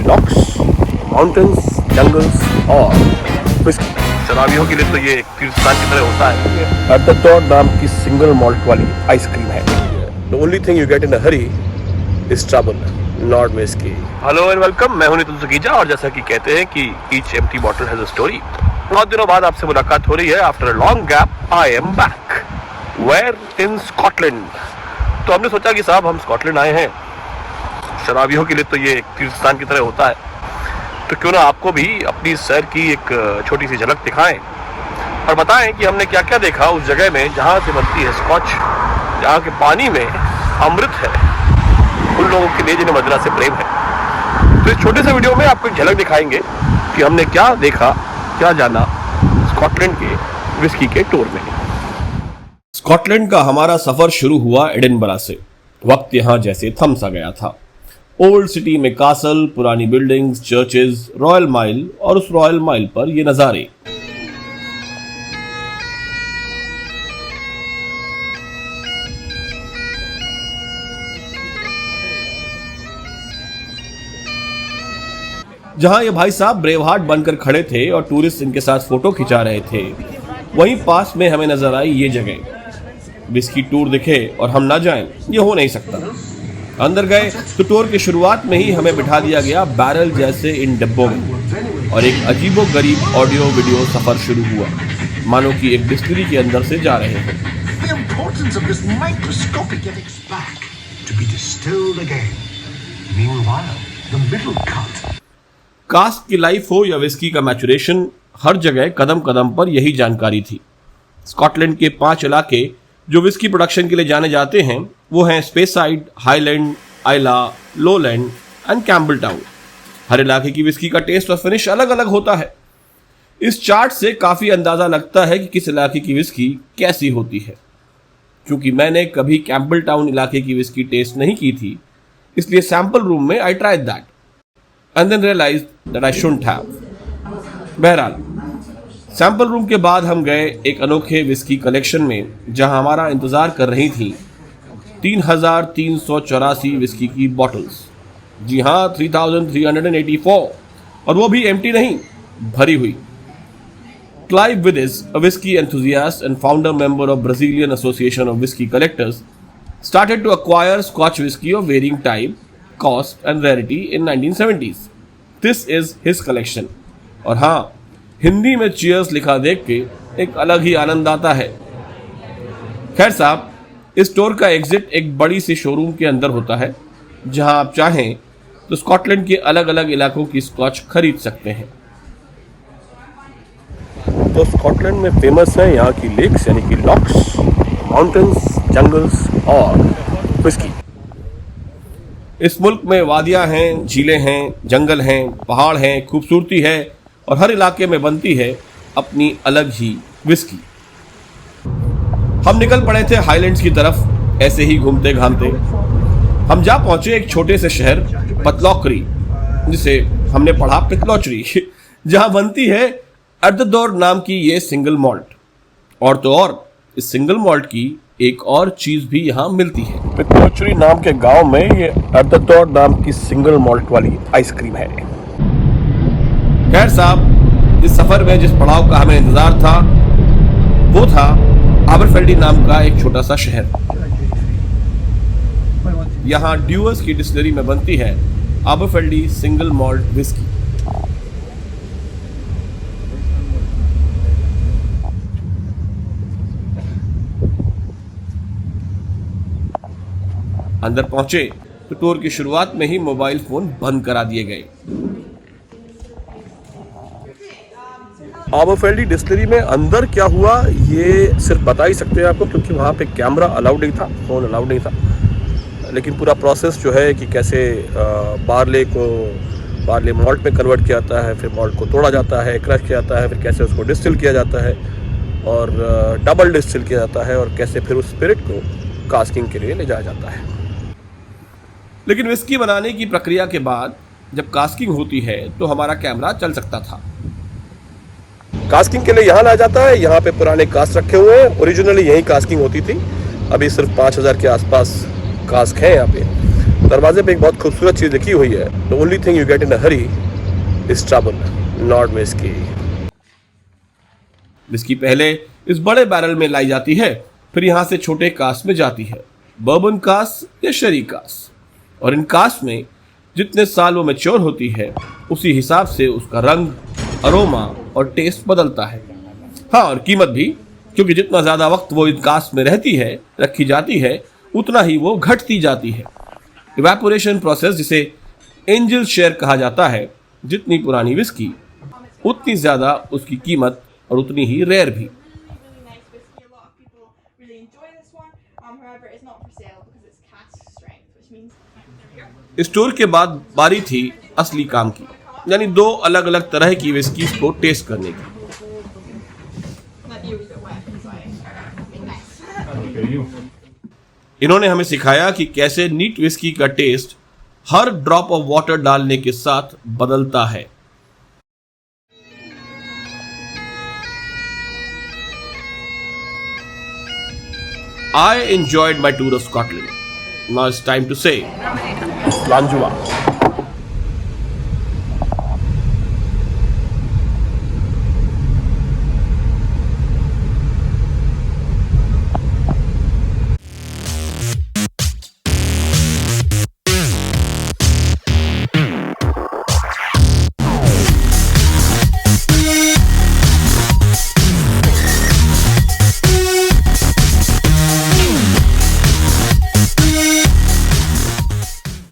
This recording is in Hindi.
रॉक्स, माउंटेन्स, जंगल्स और विस्की। शराबियों के लिए तो ये एक तीर्थस्थान की तरह होता है। एट द डॉट नाम की सिंगल मॉल्ट वाली आइसक्रीम है। The only thing you get in a Hari is trouble, not whisky. Hello and welcome, मैं हूं नितिन सुकीजा और जैसा कि कहते हैं कि each empty bottle has a story. बहुत दिनों बाद आपसे मुलाकात हो रही है। After a long gap I am back. Where? In Scotland. तो हमने सोचा कि साहब हम स्कॉटलैंड आए हैं, शराबियों के लिए तो ये एक तीर्थस्थान की तरह होता है, तो क्यों ना आपको भी अपनी शहर की एक छोटी सी झलक दिखाएं और बताएं कि हमने क्या क्या देखा उस जगह में जहाँ से बनती है स्कॉच, जहाँ के पानी में अमृत है उन लोगों के लिए जिन्हें मदिरा से प्रेम है। तो इस छोटे से वीडियो में आपको एक झलक दिखाएंगे कि हमने क्या देखा, क्या जाना स्कॉटलैंड के विस्की के टूर में। स्कॉटलैंड का हमारा सफर शुरू हुआ एडिनबरा से। वक्त यहाँ जैसे थम सा गया था। ओल्ड सिटी में कासल, पुरानी बिल्डिंग्स, चर्चेज, रॉयल माइल और उस रॉयल माइल पर ये नजारे। जहां ये भाई साहब ब्रेव हार्ट बनकर खड़े थे और टूरिस्ट इनके साथ फोटो खिंचा रहे थे, वहीं पास में हमें नजर आई ये जगह। विस्की टूर दिखे और हम ना जाएं, ये हो नहीं सकता। अंदर गए तो टूर की शुरुआत में ही हमें बिठा दिया गया बैरल जैसे इन डिब्बों में और एक अजीबो गरीब ऑडियो वीडियो सफर शुरू हुआ, मानो कि एक डिस्टिलरी के अंदर से जा रहे हैं। कास्ट की लाइफ हो या विस्की का मैचुरेशन, हर जगह कदम कदम पर यही जानकारी थी। स्कॉटलैंड के 5 इलाके जो विस्की प्रोडक्शन के लिए जाने जाते हैं वो हैं Speyside, Highland, Islay, Lowland and Campbeltown. हर इलाके की विस्की का टेस्ट और फिनिश अलग अलग होता है। इस चार्ट से काफी अंदाजा लगता है कि किस इलाके की विस्की कैसी होती है। क्योंकि मैंने कभी कैम्बल टाउन इलाके की विस्की टेस्ट नहीं की थी, इसलिए सैंपल रूम में I tried that and then realized that I shouldn't have. बहरहाल सैंपल रूम के बाद हम गए एक अनोखे विस्की कलेक्शन में, जहां हमारा इंतजार कर रही थी 3,384 विस्की की बॉटल्स। जी हाँ, 3,384, और वो भी एम्प्टी नहीं, भरी हुई। क्लाइव विदिस, a whiskey enthusiast and founder member of Brazilian Association of Whiskey Collectors, started to acquire Scotch whiskey of varying type, cost and rarity in 1970s. This is his collection. और हाँ, हिंदी में चीयर्स लिखा देख के एक अलग ही आनंद आता है। खैर साहब, इस स्टोर का एग्जिट एक बड़ी सी शोरूम के अंदर होता है, जहां आप चाहें तो स्कॉटलैंड के अलग अलग इलाकों की स्कॉच खरीद सकते हैं। तो स्कॉटलैंड में फेमस है यहाँ की लेक्स यानी कि लॉक्स, माउंटेन्स, जंगल्स और विस्की। इस मुल्क में वादियां हैं, झीलें हैं, जंगल हैं, पहाड़ हैं, खूबसूरती है और हर इलाके में बनती है अपनी अलग ही विस्की। हम निकल पड़े थे हाईलैंड्स की तरफ, ऐसे ही घूमते घामते हम जा पहुंचे एक छोटे से शहर पतलौकरी, जिसे हमने पढ़ा पितलौचरी, जहां बनती है एट द डोर नाम की ये सिंगल मॉल्ट। और तो और इस सिंगल मॉल्ट की एक और चीज भी यहाँ मिलती है। पितलौचरी नाम के गांव में ये एट द डोर नाम की सिंगल मॉल्ट वाली आइसक्रीम है। खैर साहब, इस सफर में जिस पड़ाव का हमें इंतजार था वो था आबरफेल्डी नाम का एक छोटा सा शहर। यहाँ ड्यूअर्स की डिस्टिलरी में बनती है आबरफेल्डी सिंगल मॉल्ट विस्की। अंदर पहुंचे तो टूर की शुरुआत में ही मोबाइल फोन बंद करा दिए गए। आबरफेल्डी डिस्टिलरी में अंदर क्या हुआ ये सिर्फ बता ही सकते हैं आपको, क्योंकि वहाँ पे कैमरा अलाउड नहीं था, फोन अलाउड नहीं था। लेकिन पूरा प्रोसेस जो है कि कैसे बार्ले मॉल्ट में कन्वर्ट किया जाता है, फिर मॉल्ट को तोड़ा जाता है, क्रश किया जाता है, फिर कैसे उसको डिस्टिल किया जाता है और डबल डिस्टिल किया जाता है और कैसे फिर उस स्पिरिट को कास्किंग के लिए ले जाया जाता है। लेकिन विस्की बनाने की प्रक्रिया के बाद जब कास्किंग होती है तो हमारा कैमरा चल सकता था। कास्किंग के लिए यहाँ लाया जाता है। यहाँ पे पुराने कास्ट रखे हुए हैं। ओरिजिनली यही कास्किंग होती थी, अभी सिर्फ 5,000 के आसपास कास्क है यहाँ पे। दरवाजे पे एक बहुत खूबसूरत चीज लिखी हुई है, the only thing you get in a Hari is trouble, not whisky. Whisky पहले इस बड़े बैरल में लाई जाती है, फिर यहां से छोटे कास्ट में जाती है, बर्बन कास्ट या शरी कास्ट, और इन कास्ट में जितने साल वो मैच्योर होती है उसी हिसाब से उसका रंग, अरोमा और टेस्ट बदलता है। हाँ, और कीमत भी, क्योंकि जितना ज्यादा वक्त वो इन कास्ट में रखी जाती है, उतना ही वो घटती जाती है। इवेपोरेशन प्रोसेस, जिसे एंजल शेयर कहा जाता है, जितनी पुरानी विस्की उतनी ज्यादा उसकी कीमत और उतनी ही रेयर भी। स्टोर के बाद बारी थी असली काम की, यानी 2 अलग अलग तरह की विस्कीज को टेस्ट करने की। इन्होंने हमें सिखाया कि कैसे नीट विस्की का टेस्ट हर ड्रॉप ऑफ वाटर डालने के साथ बदलता है। I enjoyed my tour of Scotland. Now it's time to say, Slanjua.